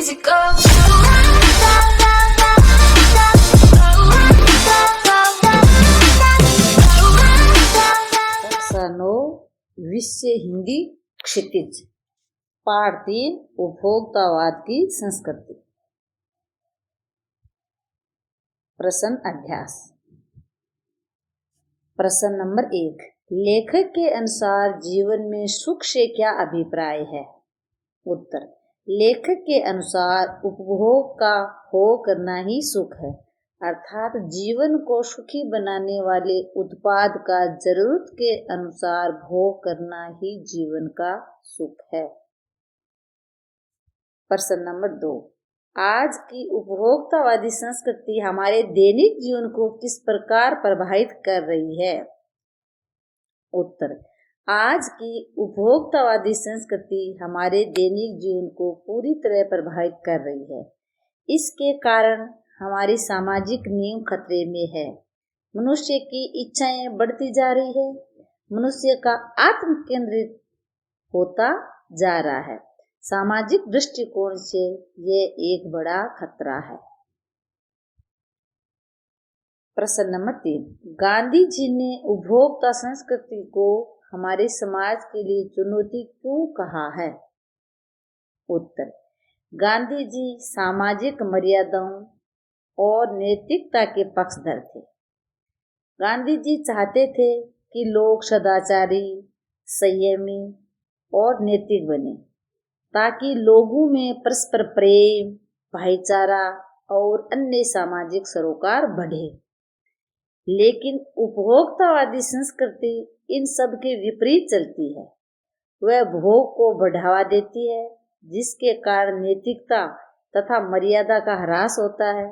easy go. कक्षा 9 विषय हिंदी क्षितिज पाठ 3 उपभोक्तावाद की संस्कृति। प्रश्न अभ्यास। प्रश्न नंबर 1, लेखक के अनुसार जीवन में सुख से क्या अभिप्राय है? उत्तर, लेखक के अनुसार उपभोग का हो करना ही सुख है, अर्थात जीवन को सुखी बनाने वाले उत्पाद का जरूरत के अनुसार भोग करना ही जीवन का सुख है। प्रश्न नंबर 2, आज की उपभोक्तावादी संस्कृति हमारे दैनिक जीवन को किस प्रकार प्रभावित कर रही है? उत्तर, आज की उपभोक्तावादी संस्कृति हमारे दैनिक जीवन को पूरी तरह प्रभावित कर रही है। इसके कारण हमारी सामाजिक नींव खतरे में है। मनुष्य की इच्छाएं बढ़ती जा रही है। मनुष्य का आत्म केंद्रित होता जा रहा है। सामाजिक दृष्टिकोण से ये एक बड़ा खतरा है। प्रश्न नंबर 3, गांधी जी ने उपभोक्ता संस्कृति को हमारे समाज के लिए चुनौती क्यों कहा है? उत्तर, गांधी जी सामाजिक मर्यादाओं और नैतिकता के पक्षधर थे। गांधी जी चाहते थे कि लोग सदाचारी, संयमी और नैतिक बने, ताकि लोगों में परस्पर प्रेम, भाईचारा और अन्य सामाजिक सरोकार बढ़े। लेकिन उपभोक्तावादी संस्कृति इन सब के विपरीत चलती है। वह भोग को बढ़ावा देती है, जिसके कारण नैतिकता तथा मर्यादा का ह्रास होता है।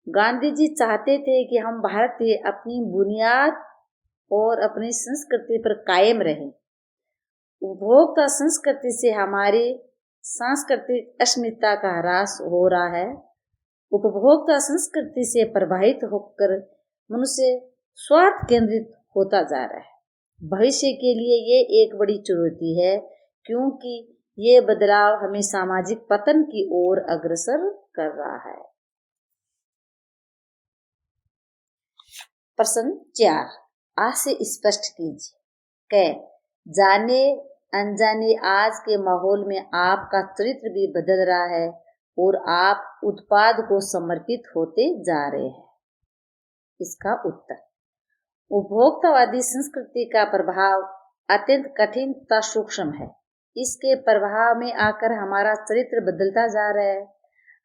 गांधी जी चाहते थे कि हम भारतीय अपनी बुनियाद और अपनी संस्कृति पर कायम रहें। उपभोक्ता संस्कृति से हमारी सांस्कृतिक अस्मिता का ह्रास हो रहा है। उपभोक्ता संस्कृति से प्रभावित होकर मनुष्य स्वार्थ केंद्रित होता जा रहा है। भविष्य के लिए ये एक बड़ी चुनौती है, क्योंकि ये बदलाव हमें सामाजिक पतन की ओर अग्रसर कर रहा है। प्रश्न 4, आज से स्पष्ट कीजिए। क, जाने अनजाने आज के माहौल में आपका चरित्र भी बदल रहा है और आप उत्पाद को समर्पित होते जा रहे हैं। इसका उत्तर, उपभोक्तावादी संस्कृति का प्रभाव अत्यंत कठिन तथा सूक्ष्म है। इसके प्रभाव में आकर हमारा चरित्र बदलता जा रहा है।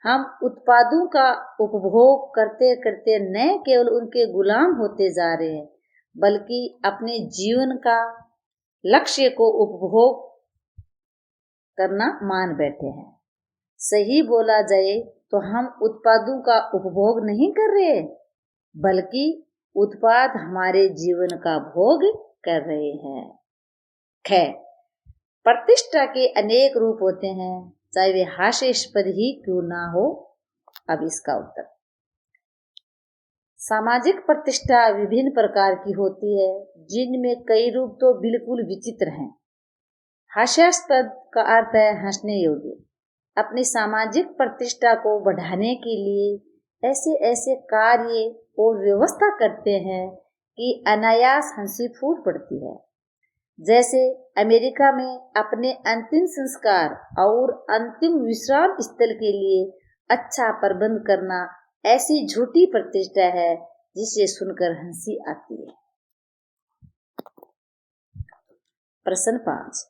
हम उत्पादों का उपभोग करते करते न केवल उनके गुलाम होते जा रहे हैं, बल्कि अपने जीवन का लक्ष्य को उपभोग करना मान बैठे हैं। सही बोला जाए तो हम उत्पादों का उपभोग नहीं कर रहे, बल्कि उत्पाद हमारे जीवन का भोग कर रहे हैं। ख, प्रतिष्ठा के अनेक रूप होते हैं, चाहे वे हास्यास्पद ही क्यों ना हो। अब इसका उत्तर, सामाजिक प्रतिष्ठा विभिन्न प्रकार की होती है, जिनमें कई रूप तो बिल्कुल विचित्र हैं। हास्यास्पद का अर्थ है हंसने योग्य। अपनी सामाजिक प्रतिष्ठा को बढ़ाने के लिए ऐसे ऐसे कार्य और व्यवस्था करते हैं कि अनायास हंसी फूट पड़ती है। जैसे अमेरिका में अपने अंतिम संस्कार और अंतिम विश्राम स्थल के लिए अच्छा प्रबंध करना ऐसी झूठी प्रतिष्ठा है, जिसे सुनकर हंसी आती है। प्रश्न 5,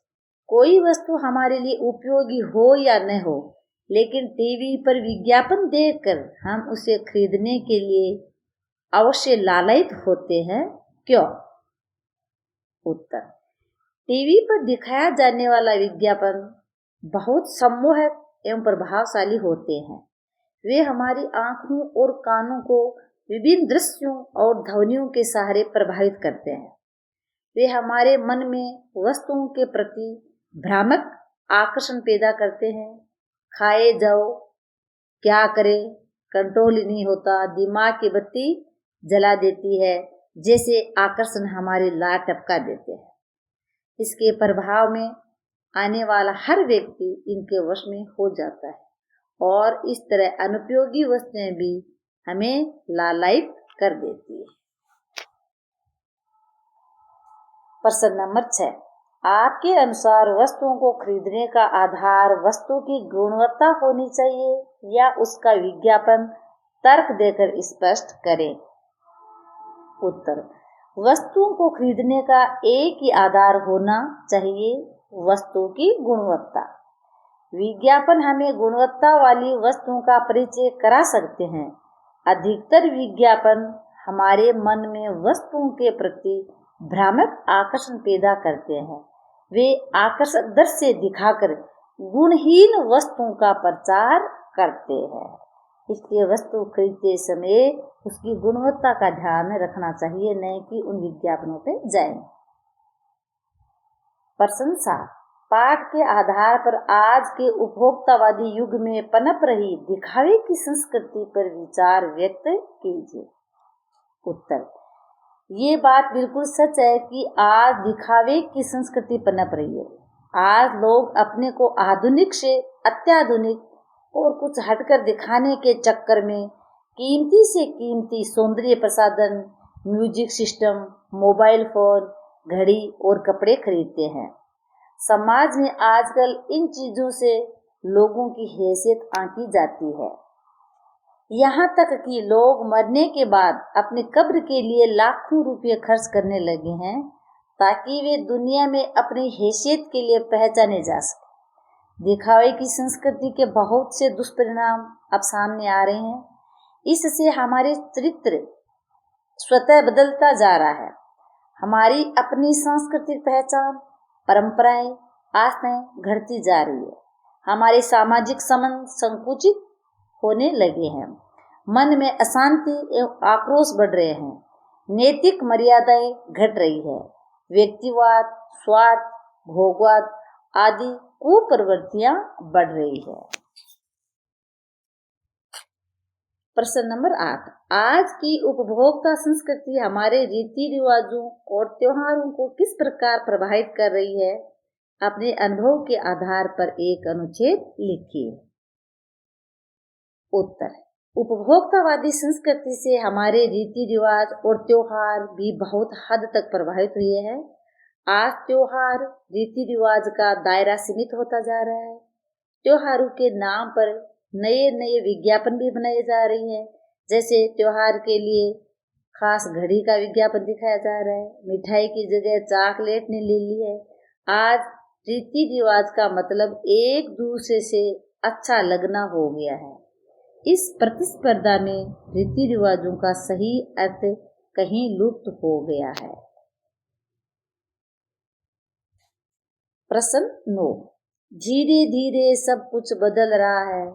कोई वस्तु हमारे लिए उपयोगी हो या न हो, लेकिन टीवी पर विज्ञापन देखकर हम उसे खरीदने के लिए अवश्य लालायित होते हैं, क्यों? उत्तर, टीवी पर दिखाया जाने वाला विज्ञापन बहुत सम्मोहक एवं प्रभावशाली होते हैं। वे हमारी आंखों और कानों को विभिन्न दृश्यों और ध्वनियों के सहारे प्रभावित करते हैं। वे हमारे मन में वस्तुओं के प्रति भ्रामक आकर्षण पैदा करते हैं। खाए जाओ, क्या करें, कंट्रोल ही नहीं होता, दिमाग की बत्ती जला देती है, जैसे आकर्षण हमारी लार टपका देते हैं। इसके प्रभाव में आने वाला हर व्यक्ति इनके वश में हो जाता है और इस तरह अनुपयोगी वस्तुएं भी हमें लालायित कर देती है। प्रश्न नंबर 6, आपके अनुसार वस्तुओं को खरीदने का आधार वस्तु की गुणवत्ता होनी चाहिए या उसका विज्ञापन? तर्क देकर स्पष्ट करें। उत्तर, वस्तुओं को खरीदने का एक ही आधार होना चाहिए, वस्तु की गुणवत्ता। विज्ञापन हमें गुणवत्ता वाली वस्तुओं का परिचय करा सकते हैं। अधिकतर विज्ञापन हमारे मन में वस्तुओं के प्रति भ्रामक आकर्षण पैदा करते हैं। वे आकर्षक दृश्य दिखाकर गुणहीन वस्तुओं का प्रचार करते हैं। इसलिए वस्तु खरीदते समय उसकी गुणवत्ता का ध्यान रखना चाहिए, न कि उन विज्ञापनों पे जाएं। प्रशंसा पाठ के आधार पर आज के उपभोक्तावादी युग में पनप रही दिखावे की संस्कृति पर विचार व्यक्त कीजिए। उत्तर, ये बात बिल्कुल सच है कि आज दिखावे की संस्कृति पनप रही है। आज लोग अपने को आधुनिक से अत्याधुनिक और कुछ हटकर दिखाने के चक्कर में कीमती से कीमती सौंदर्य प्रसाधन, म्यूजिक सिस्टम, मोबाइल फोन, घड़ी और कपड़े खरीदते हैं। समाज में आजकल इन चीजों से लोगों की हैसियत आंकी जाती है। यहाँ तक कि लोग मरने के बाद अपनी कब्र के लिए लाखों रुपए खर्च करने लगे हैं ताकि वे दुनिया में अपनी हैसियत के लिए पहचाने जा सके। दिखावे की संस्कृति के बहुत से दुष्परिणाम अब सामने आ रहे हैं। इससे हमारे चरित्र स्वतः बदलता जा रहा है। हमारी अपनी सांस्कृतिक पहचान, परंपराएं, आस्थाएं घटती जा रही है। हमारे सामाजिक संबंध संकुचित होने लगे हैं। मन में अशांति एवं आक्रोश बढ़ रहे हैं। नैतिक मर्यादाएं घट रही है। व्यक्तिवाद, स्वार्थ, भोगवाद आदि कुप्रवृत्तियां बढ़ रही है। प्रश्न नंबर 8, आज की उपभोक्ता संस्कृति हमारे रीति रिवाजों और त्योहारों को किस प्रकार प्रभावित कर रही है? अपने अनुभव के आधार पर एक अनुच्छेद लिखिए। उत्तर, उपभोक्तावादी संस्कृति से हमारे रीति रिवाज और त्योहार भी बहुत हद तक प्रभावित हुए हैं। आज त्योहार रीति रिवाज का दायरा सीमित होता जा रहा है। त्योहारों के नाम पर नए नए विज्ञापन भी बनाए जा रही हैं। जैसे त्योहार के लिए खास घड़ी का विज्ञापन दिखाया जा रहा है। मिठाई की जगह चॉकलेट ने ले ली है। आज रीति रिवाज का मतलब एक दूसरे से अच्छा लगना हो गया है। इस प्रतिस्पर्धा में रीति रिवाजों का सही अर्थ कहीं लुप्त हो गया है। प्रश्न 9, धीरे धीरे सब कुछ बदल रहा है।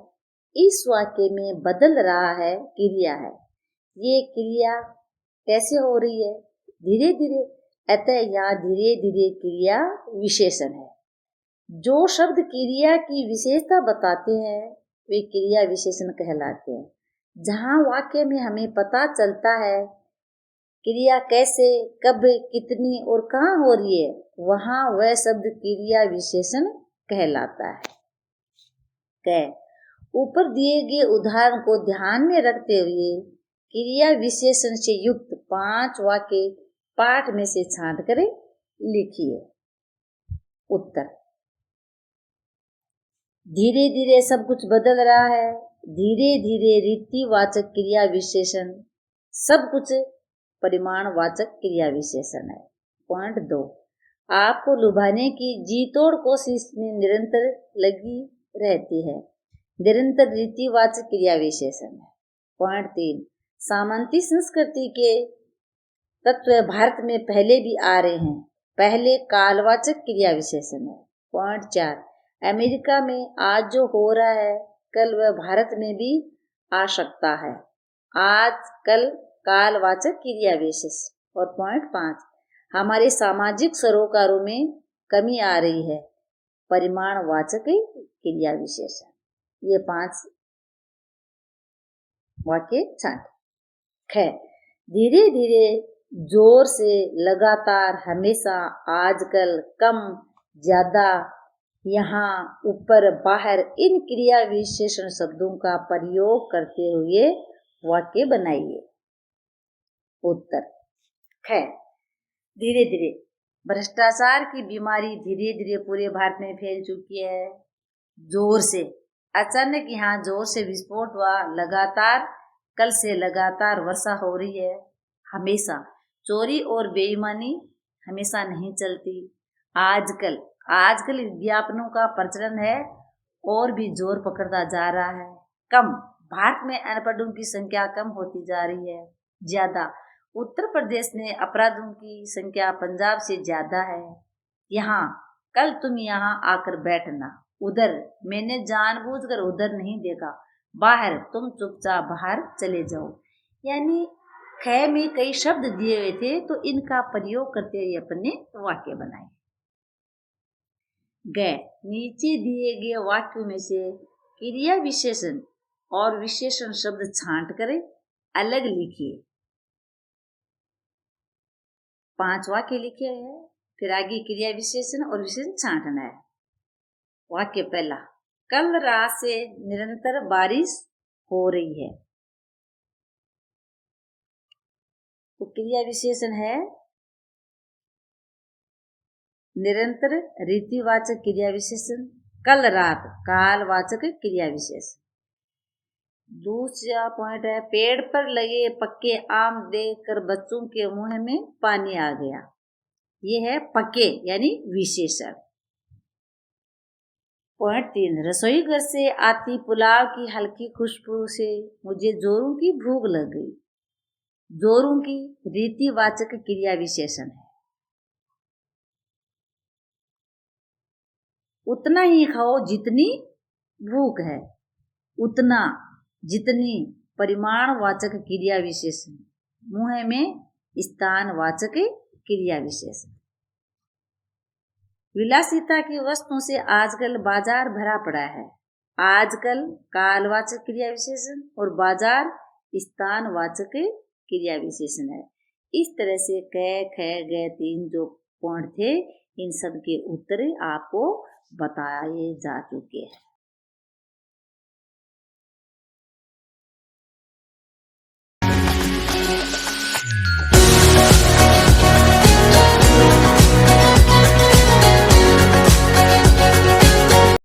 इस वाक्य में बदल रहा है क्रिया है। ये क्रिया कैसे हो रही है? धीरे धीरे, अतः यहाँ धीरे धीरे क्रिया विशेषण है। जो शब्द क्रिया की विशेषता बताते हैं वे क्रिया विशेषण कहलाते हैं। जहाँ वाक्य में हमें पता चलता है क्रिया कैसे, कब, कितनी और कहाँ हो रही है, वहाँ वह शब्द क्रिया विशेषण कहलाता है। ऊपर दिए गए उदाहरण को ध्यान में रखते हुए क्रिया विशेषण से युक्त 5 वाक्य पाठ में से छांट कर लिखिए। उत्तर, धीरे धीरे सब कुछ बदल रहा है। धीरे धीरे रीतिवाचक क्रिया विशेषण, सब कुछ परिमाणवाचक क्रिया विशेषण है। पॉइंट 2, आपको लुभाने की जी तोड़ कोशिश में निरंतर लगी रहती है। निरंतर रीतिवाचक क्रिया विशेषण है। पॉइंट 3, सामंती संस्कृति के तत्व भारत में पहले भी आ रहे हैं। पहले कालवाचक क्रिया विशेषण है। पॉइंट 4, अमेरिका में आज जो हो रहा है कल वह भारत में भी आ सकता है। आज कल कालवाचक क्रिया विशेषण। और पॉइंट 5, हमारे सामाजिक सरोकारों में कमी आ रही है। परिमाणवाचक क्रिया विशेषण। ये 5 वाक्य छांटे। धीरे धीरे, जोर से, लगातार, हमेशा, आजकल, कम, ज्यादा, यहाँ ऊपर बाहर इन क्रिया विशेषण शब्दों का प्रयोग करते हुए वाक्य बनाइए। उत्तर ख, धीरे धीरे भ्रष्टाचार की बीमारी धीरे धीरे पूरे भारत में फैल चुकी है। जोर से, अचानक यहाँ जोर से विस्फोट हुआ। लगातार, कल से लगातार वर्षा हो रही है। हमेशा, चोरी और बेईमानी हमेशा नहीं चलती। आजकल विज्ञापनों का प्रचलन है और भी जोर पकड़ता जा रहा है। कम, भारत में अनपढ़ों की संख्या कम होती जा रही है। ज्यादा, उत्तर प्रदेश में अपराधों की संख्या पंजाब से ज्यादा है। यहाँ, कल तुम यहाँ आकर बैठना। उधर, मैंने जानबूझकर उधर नहीं देखा। बाहर, तुम चुपचाप बाहर चले जाओ। यानी ख में कई शब्द दिए हुए थे तो इनका प्रयोग करते हुए अपने वाक्य बनाए। ग, नीचे दिए गए वाक्यों में से क्रिया विशेषण और विशेषण शब्द छांट कर अलग लिखिए। 5 वाक्य लिखे हैं, फिर आगे क्रिया विशेषण और विशेषण छांटना है। वाक्य पहला, कल रात से निरंतर बारिश हो रही है। तो क्रिया विशेषण है निरंतर रीतिवाचक क्रिया विशेषण, कल रात कालवाचक क्रिया विशेषण। दूसरा पॉइंट है, पेड़ पर लगे पक्के आम देखकर बच्चों के मुंह में पानी आ गया। ये है पक्के यानी विशेषण। पॉइंट 3, रसोई घर से आती पुलाव की हल्की खुशबू से मुझे जोरों की भूख लग गई। जोरों की रीतिवाचक क्रिया विशेषण है। उतना ही खाओ जितनी भूख है। उतना, जितनी परिमाणवाचक क्रिया विशेषण। मुंह में स्थानवाचक क्रिया विशेषण। विलासिता की वस्तुओं से आजकल बाजार भरा पड़ा है। आजकल कालवाचक क्रिया विशेषण और बाजार स्थानवाचक क्रिया विशेषण है। इस तरह से क, ख, ग 3 जो पॉइंट थे इन सब के उत्तर आपको बताए जा चुके हैं।